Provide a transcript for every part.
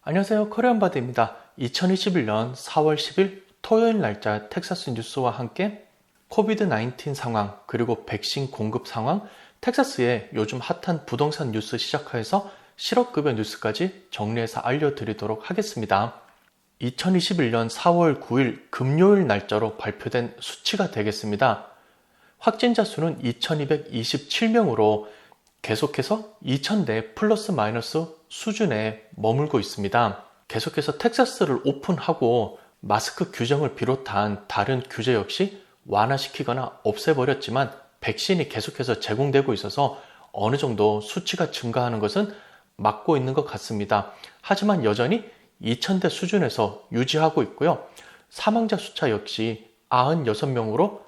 안녕하세요. 코리안바드입니다. 2021년 4월 10일 토요일 날짜 텍사스 뉴스와 함께 코비드-19 상황 그리고 백신 공급 상황, 텍사스의 요즘 핫한 부동산 뉴스 시작해서 실업급여 뉴스까지 정리해서 알려드리도록 하겠습니다. 2021년 4월 9일 금요일 날짜로 발표된 수치가 되겠습니다. 확진자 수는 2227명으로 계속해서 2000대 플러스 마이너스 수준에 머물고 있습니다. 계속해서 텍사스를 오픈하고 마스크 규정을 비롯한 다른 규제 역시 완화시키거나 없애버렸지만 백신이 계속해서 제공되고 있어서 어느 정도 수치가 증가하는 것은 막고 있는 것 같습니다. 하지만 여전히 2000대 수준에서 유지하고 있고요. 사망자 숫자 역시 96명으로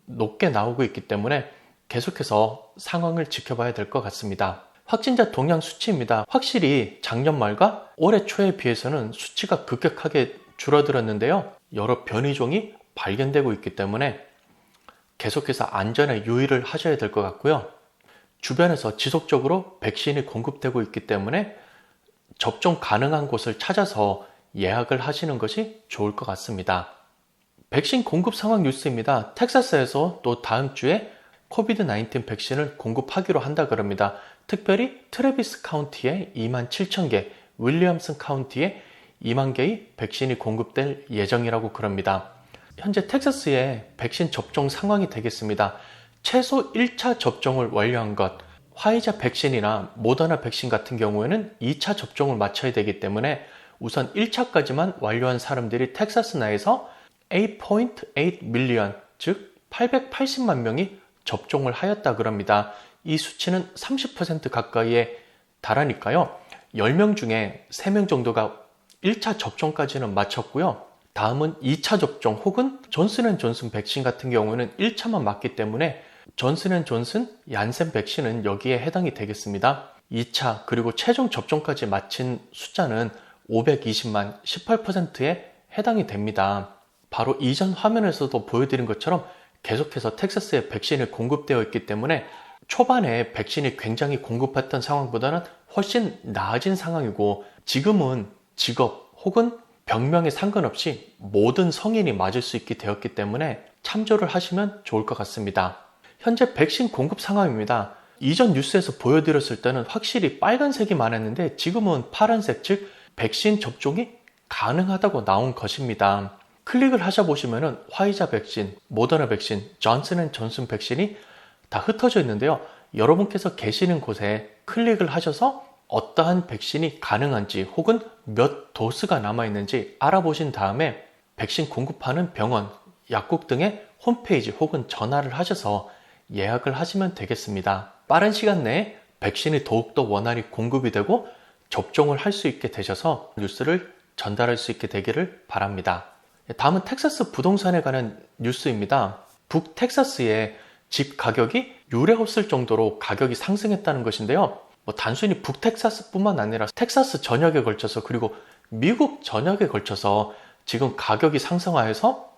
높게 나오고 있기 때문에 계속해서 상황을 지켜봐야 될 것 같습니다. 확진자 동향 수치입니다. 확실히 작년 말과 올해 초에 비해서는 수치가 급격하게 줄어들었는데요. 여러 변이종이 발견되고 있기 때문에 계속해서 안전에 유의를 하셔야 될 것 같고요. 주변에서 지속적으로 백신이 공급되고 있기 때문에 접종 가능한 곳을 찾아서 예약을 하시는 것이 좋을 것 같습니다. 백신 공급 상황 뉴스입니다. 텍사스에서 또 다음 주에 코비드-19 백신을 공급하기로 한다 그럽니다. 특별히 트래비스 카운티에 27,000개, 윌리엄슨 카운티에 2만 개의 백신이 공급될 예정이라고 그럽니다. 현재 텍사스의 백신 접종 상황이 되겠습니다. 최소 1차 접종을 완료한 것, 화이자 백신이나 모더나 백신 같은 경우에는 2차 접종을 마쳐야 되기 때문에 우선 1차까지만 완료한 사람들이 텍사스 내에서 8.8 밀리언, 즉 880만 명이 접종을 하였다 그럽니다. 이 수치는 30% 가까이에 달하니까요. 10명 중에 3명 정도가 1차 접종까지는 마쳤고요. 다음은 2차 접종 혹은 존슨앤존슨 백신 같은 경우는 1차만 맞기 때문에 존슨앤존슨, 얀센 백신은 여기에 해당이 되겠습니다. 2차 그리고 최종 접종까지 마친 숫자는 520만 18%에 해당이 됩니다. 바로 이전 화면에서도 보여드린 것처럼 계속해서 텍사스에 백신이 공급되어 있기 때문에 초반에 백신이 굉장히 공급했던 상황보다는 훨씬 나아진 상황이고 지금은 직업 혹은 병명에 상관없이 모든 성인이 맞을 수 있게 되었기 때문에 참조를 하시면 좋을 것 같습니다. 현재 백신 공급 상황입니다. 이전 뉴스에서 보여드렸을 때는 확실히 빨간색이 많았는데 지금은 파란색, 즉 백신 접종이 가능하다고 나온 것입니다. 클릭을 하셔보시면 화이자 백신, 모더나 백신, 존슨앤존슨 백신이 다 흩어져 있는데요. 여러분께서 계시는 곳에 클릭을 하셔서 어떠한 백신이 가능한지 혹은 몇 도스가 남아있는지 알아보신 다음에 백신 공급하는 병원, 약국 등의 홈페이지 혹은 전화를 하셔서 예약을 하시면 되겠습니다. 빠른 시간 내에 백신이 더욱더 원활히 공급이 되고 접종을 할 수 있게 되셔서 뉴스를 전달할 수 있게 되기를 바랍니다. 다음은 텍사스 부동산에 관한 뉴스입니다. 북텍사스의 집 가격이 유례없을 정도로 가격이 상승했다는 것인데요. 단순히 북텍사스뿐만 아니라 텍사스 전역에 걸쳐서 그리고 미국 전역에 걸쳐서 지금 가격이 상승하여서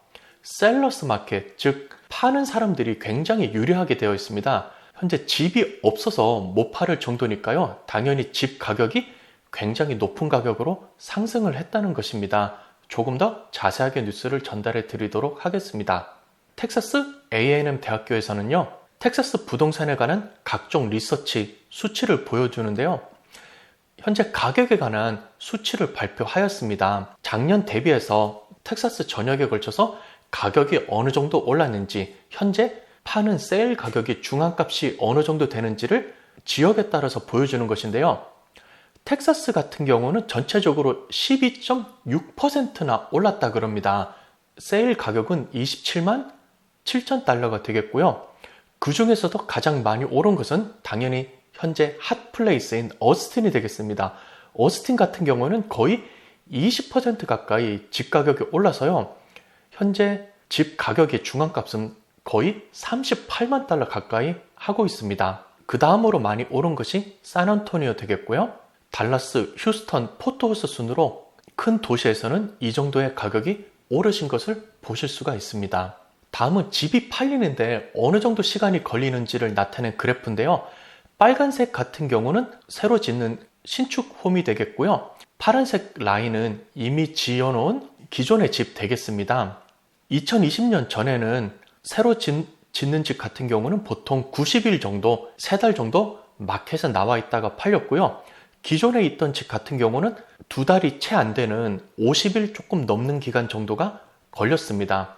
셀러스 마켓, 즉 파는 사람들이 굉장히 유리하게 되어 있습니다. 현재 집이 없어서 못 팔을 정도니까요. 당연히 집 가격이 굉장히 높은 가격으로 상승을 했다는 것입니다. 조금 더 자세하게 뉴스를 전달해 드리도록 하겠습니다. 텍사스 A&M 대학교에서는요, 텍사스 부동산에 관한 각종 리서치 수치를 보여주는데요. 현재 가격에 관한 수치를 발표하였습니다. 작년 대비해서 텍사스 전역에 걸쳐서 가격이 어느 정도 올랐는지, 현재 파는 세일 가격이 중앙값이 어느 정도 되는지를 지역에 따라서 보여주는 것인데요. 텍사스 같은 경우는 전체적으로 12.6%나 올랐다 그럽니다. 세일 가격은 27만 7천 달러가 되겠고요. 그 중에서도 가장 많이 오른 것은 당연히 현재 핫플레이스인 어스틴이 되겠습니다. 어스틴 같은 경우는 거의 20% 가까이 집 가격이 올라서요. 현재 집 가격의 중앙값은 거의 38만 달러 가까이 하고 있습니다. 그 다음으로 많이 오른 것이 샌안토니오 되겠고요. 달라스, 휴스턴, 포트호스 순으로 큰 도시에서는 이 정도의 가격이 오르신 것을 보실 수가 있습니다. 다음은 집이 팔리는데 어느 정도 시간이 걸리는지를 나타낸 그래프인데요. 빨간색 같은 경우는 새로 짓는 신축 홈이 되겠고요. 파란색 라인은 이미 지어놓은 기존의 집 되겠습니다. 2020년 전에는 새로 짓는 집 같은 경우는 보통 90일 정도, 3달 정도 마켓에 나와 있다가 팔렸고요. 기존에 있던 집 같은 경우는 2달이 채 안 되는 50일 조금 넘는 기간 정도가 걸렸습니다.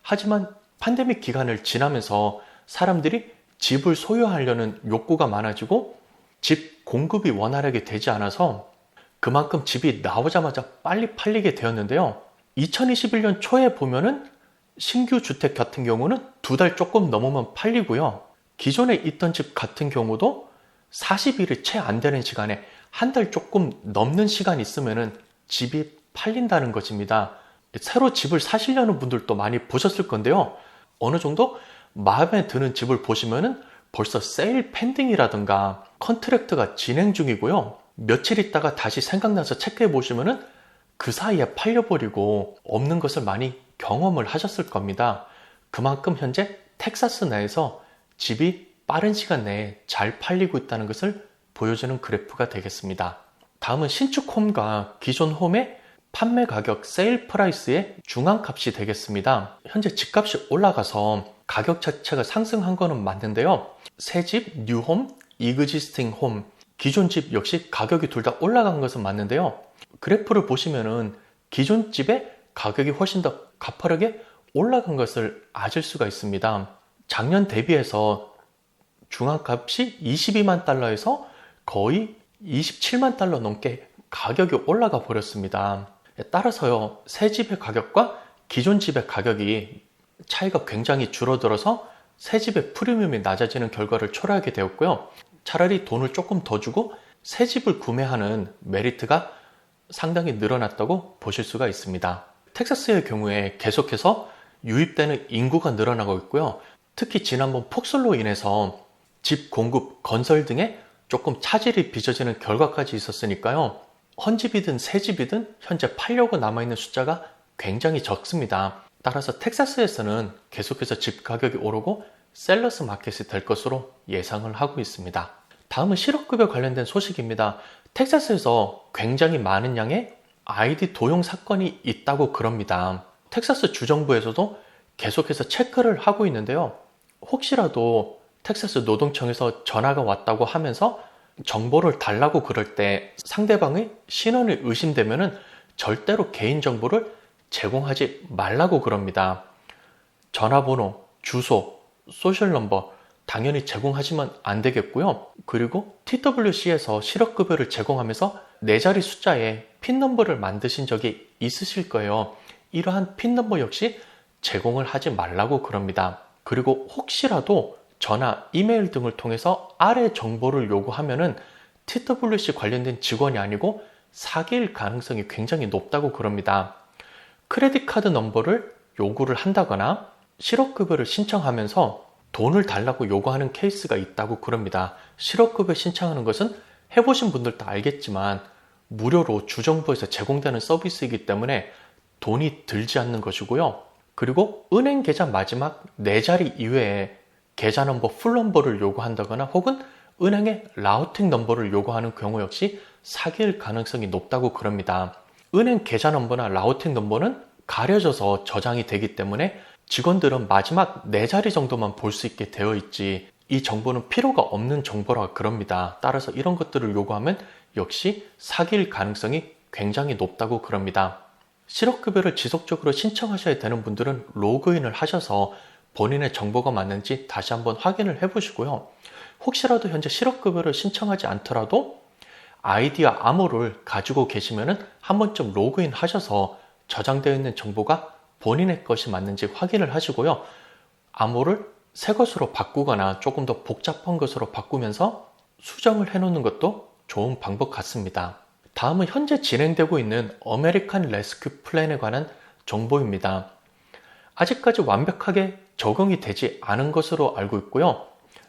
하지만 팬데믹 기간을 지나면서 사람들이 집을 소유하려는 욕구가 많아지고 집 공급이 원활하게 되지 않아서 그만큼 집이 나오자마자 빨리 팔리게 되었는데요. 2021년 초에 보면은 신규 주택 같은 경우는 2달 조금 넘으면 팔리고요. 기존에 있던 집 같은 경우도 40일이 채 안 되는 시간에 1달 조금 넘는 시간이 있으면은 집이 팔린다는 것입니다. 새로 집을 사시려는 분들도 많이 보셨을 건데요. 어느 정도 마음에 드는 집을 보시면은 벌써 세일 펜딩이라든가 컨트랙트가 진행 중이고요. 며칠 있다가 다시 생각나서 체크해 보시면은 그 사이에 팔려버리고 없는 것을 많이 경험을 하셨을 겁니다. 그만큼 현재 텍사스 내에서 집이 빠른 시간 내에 잘 팔리고 있다는 것을 보여주는 그래프가 되겠습니다. 다음은 신축 홈과 기존 홈의 판매 가격 세일 프라이스의 중앙값이 되겠습니다. 현재 집값이 올라가서 가격 자체가 상승한 거는 맞는데요. 새 집, 뉴홈, 이그지스팅 홈, 기존 집 역시 가격이 둘 다 올라간 것은 맞는데요. 그래프를 보시면은 기존 집의 가격이 훨씬 더 가파르게 올라간 것을 아실 수가 있습니다. 작년 대비해서 중앙값이 22만 달러에서 거의 27만 달러 넘게 가격이 올라가 버렸습니다. 따라서요, 새 집의 가격과 기존 집의 가격이 차이가 굉장히 줄어들어서 새 집의 프리미엄이 낮아지는 결과를 초래하게 되었고요. 차라리 돈을 조금 더 주고 새 집을 구매하는 메리트가 상당히 늘어났다고 보실 수가 있습니다. 텍사스의 경우에 계속해서 유입되는 인구가 늘어나고 있고요. 특히 지난번 폭설로 인해서 집 공급, 건설 등에 조금 차질이 빚어지는 결과까지 있었으니까요. 헌집이든 새집이든 현재 팔려고 남아있는 숫자가 굉장히 적습니다. 따라서 텍사스에서는 계속해서 집 가격이 오르고 셀러스 마켓이 될 것으로 예상을 하고 있습니다. 다음은 실업급여 관련된 소식입니다. 텍사스에서 굉장히 많은 양의 아이디 도용 사건이 있다고 그럽니다. 텍사스 주정부에서도 계속해서 체크를 하고 있는데요. 혹시라도 텍사스 노동청에서 전화가 왔다고 하면서 정보를 달라고 그럴 때 상대방의 신원이 의심되면은 절대로 개인정보를 제공하지 말라고 그럽니다. 전화번호, 주소, 소셜넘버 당연히 제공하시면 안 되겠고요. 그리고 TWC에서 실업급여를 제공하면서 4자리 숫자에 핀넘버를 만드신 적이 있으실 거예요. 이러한 핀넘버 역시 제공을 하지 말라고 그럽니다. 그리고 혹시라도 전화, 이메일 등을 통해서 아래 정보를 요구하면은 TWC 관련된 직원이 아니고 사기일 가능성이 굉장히 높다고 그럽니다. 크레딧 카드 넘버를 요구를 한다거나 실업급여를 신청하면서 돈을 달라고 요구하는 케이스가 있다고 그럽니다. 실업급여 신청하는 것은 해보신 분들도 알겠지만 무료로 주정부에서 제공되는 서비스이기 때문에 돈이 들지 않는 것이고요. 그리고 은행 계좌 마지막 4자리 이외에 계좌 넘버, 풀 넘버를 요구한다거나 혹은 은행의 라우팅 넘버를 요구하는 경우 역시 사기일 가능성이 높다고 그럽니다. 은행 계좌 넘버나 라우팅 넘버는 가려져서 저장이 되기 때문에 직원들은 마지막 4자리 정도만 볼 수 있게 되어 있지 이 정보는 필요가 없는 정보라 그럽니다. 따라서 이런 것들을 요구하면 역시 사기일 가능성이 굉장히 높다고 그럽니다. 실업급여를 지속적으로 신청하셔야 되는 분들은 로그인을 하셔서 본인의 정보가 맞는지 다시 한번 확인을 해보시고요. 혹시라도 현재 실업급여를 신청하지 않더라도 아이디와 암호를 가지고 계시면 한 번쯤 로그인 하셔서 저장되어 있는 정보가 본인의 것이 맞는지 확인을 하시고요. 암호를 새 것으로 바꾸거나 조금 더 복잡한 것으로 바꾸면서 수정을 해놓는 것도 좋은 방법 같습니다. 다음은 현재 진행되고 있는 아메리칸 레스큐 플랜에 관한 정보입니다. 아직까지 완벽하게 적용이 되지 않은 것으로 알고 있고요.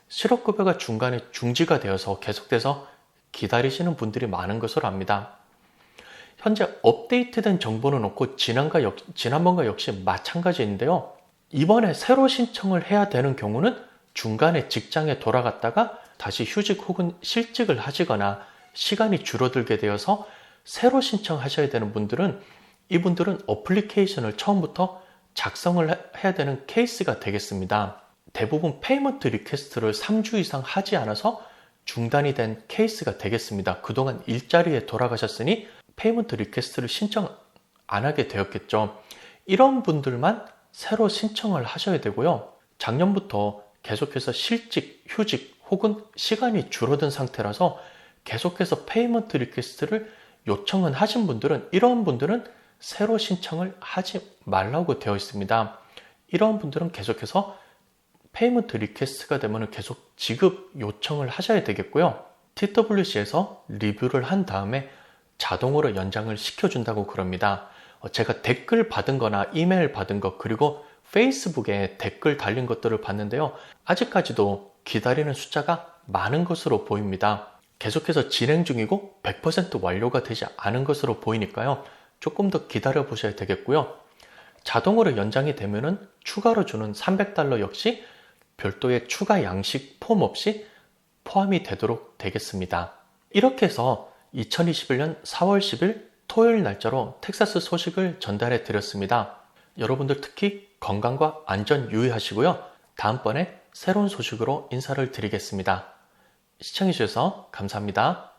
실업급여가 중간에 중지가 되어서 계속돼서 기다리시는 분들이 많은 것으로 압니다. 현재 업데이트된 정보는 없고 지난번과 역시 마찬가지인데요. 이번에 새로 신청을 해야 되는 경우는 중간에 직장에 돌아갔다가 다시 휴직 혹은 실직을 하시거나 시간이 줄어들게 되어서 새로 신청하셔야 되는 분들은 이분들은 어플리케이션을 처음부터 작성을 해야 되는 케이스가 되겠습니다. 대부분 페이먼트 리퀘스트를 3주 이상 하지 않아서 중단이 된 케이스가 되겠습니다. 그동안 일자리에 돌아가셨으니 페이먼트 리퀘스트를 신청 안 하게 되었겠죠. 이런 분들만 새로 신청을 하셔야 되고요. 작년부터 계속해서 실직, 휴직 혹은 시간이 줄어든 상태라서 계속해서 페이먼트 리퀘스트를 요청은 하신 분들은 이런 분들은 새로 신청을 하지 말라고 되어 있습니다. 이런 분들은 계속해서 페이먼트 리퀘스트가 되면 계속 지급 요청을 하셔야 되겠고요. TWC에서 리뷰를 한 다음에 자동으로 연장을 시켜준다고 그럽니다. 제가 댓글 받은 거나 이메일 받은 것 그리고 페이스북에 댓글 달린 것들을 봤는데요. 아직까지도 기다리는 숫자가 많은 것으로 보입니다. 계속해서 진행 중이고 100% 완료가 되지 않은 것으로 보이니까요. 조금 더 기다려 보셔야 되겠고요. 자동으로 연장이 되면은 추가로 주는 $300 역시 별도의 추가 양식 폼 없이 포함이 되도록 되겠습니다. 이렇게 해서 2021년 4월 10일 토요일 날짜로 텍사스 소식을 전달해 드렸습니다. 여러분들 특히 건강과 안전 유의하시고요. 다음번에 새로운 소식으로 인사를 드리겠습니다. 시청해 주셔서 감사합니다.